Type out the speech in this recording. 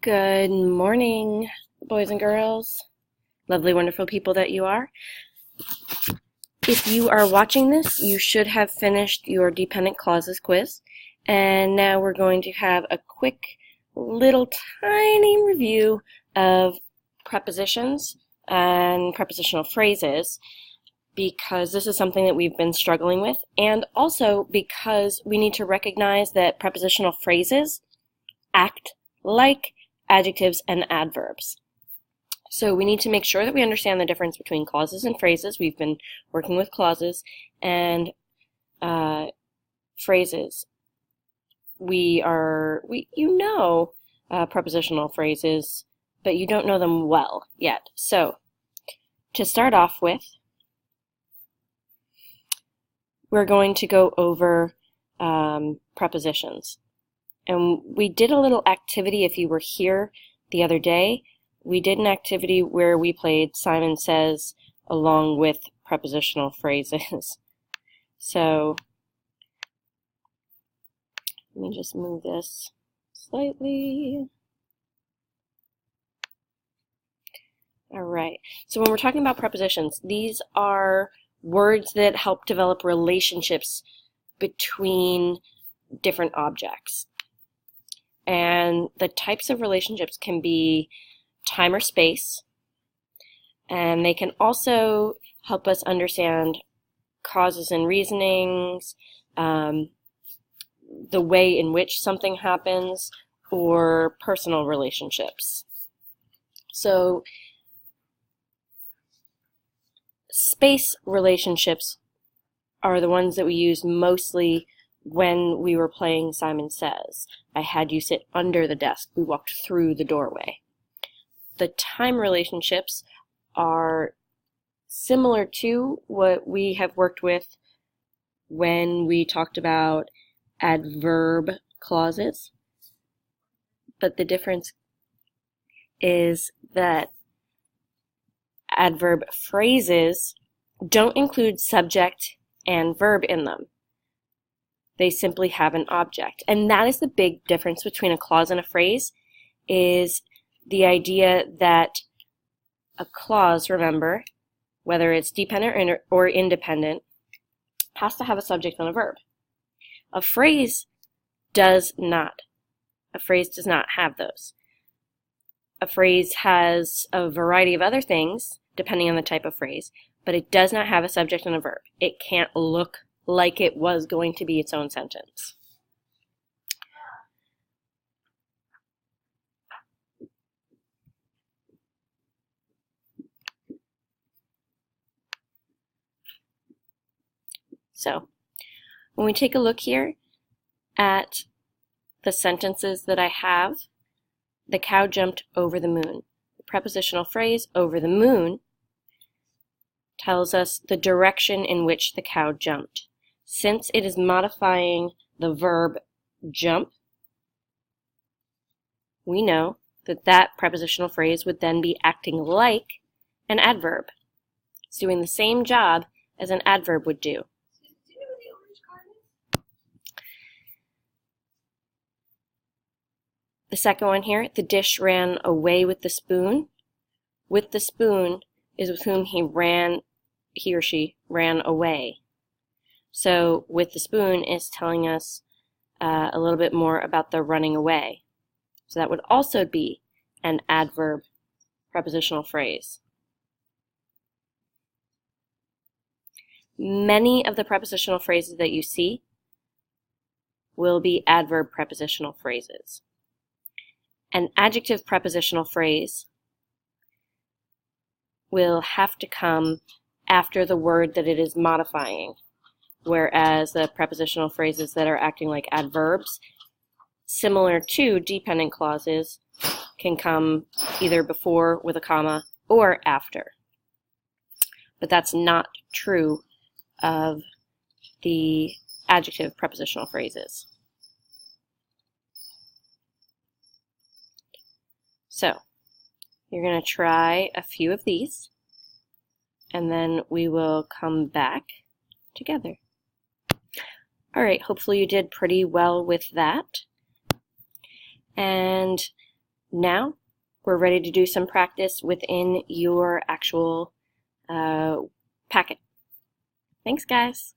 Good morning, boys and girls, lovely, wonderful people that you are. If you are watching this, you should have finished your dependent clauses quiz, and now we're going to have a quick little tiny review of prepositions and prepositional phrases, because this is something that we've been struggling with, and also because we need to recognize that prepositional phrases act like adjectives and adverbs. So we need to make sure that we understand the difference between clauses and phrases. We've been working with clauses and phrases. You know prepositional phrases, but you don't know them well yet. So to start off with, we're going to go over prepositions. And we did a little activity, if you were here the other day, we did an activity where we played Simon Says along with prepositional phrases. So let me just move this slightly. All right, so when we're talking about prepositions, these are words that help develop relationships between different objects. And the types of relationships can be time or space, and they can also help us understand causes and reasonings, the way in which something happens, or personal relationships. So space relationships are the ones that we use mostly when we were playing Simon Says. I had you sit under the desk. We walked through the doorway. The time relationships are similar to what we have worked with when we talked about adverb clauses, but the difference is that adverb phrases don't include subject and verb in them. They simply have an object. And that is the big difference between a clause and a phrase, is the idea that a clause, remember, whether it's dependent or independent, has to have a subject and a verb. A phrase does not. A phrase does not have those. A phrase has a variety of other things, depending on the type of phrase, but it does not have a subject and a verb. It can't look like it was going to be its own sentence. So, when we take a look here at the sentences that I have, the cow jumped over the moon. The prepositional phrase, over the moon, tells us the direction in which the cow jumped. Since it is modifying the verb jump, we know that that prepositional phrase would then be acting like an adverb. It's doing the same job as an adverb would do. The second one here, the dish ran away with the spoon. With the spoon is with whom he or she ran away. So with the spoon is telling us a little bit more about the running away. So that would also be an adverb prepositional phrase. Many of the prepositional phrases that you see will be adverb prepositional phrases. An adjective prepositional phrase will have to come after the word that it is modifying, whereas the prepositional phrases that are acting like adverbs, similar to dependent clauses, can come either before with a comma or after. But that's not true of the adjective prepositional phrases. So, you're going to try a few of these, and then we will come back together. All right, hopefully you did pretty well with that. And Now, we're ready to do some practice within your actual packet. Thanks, guys.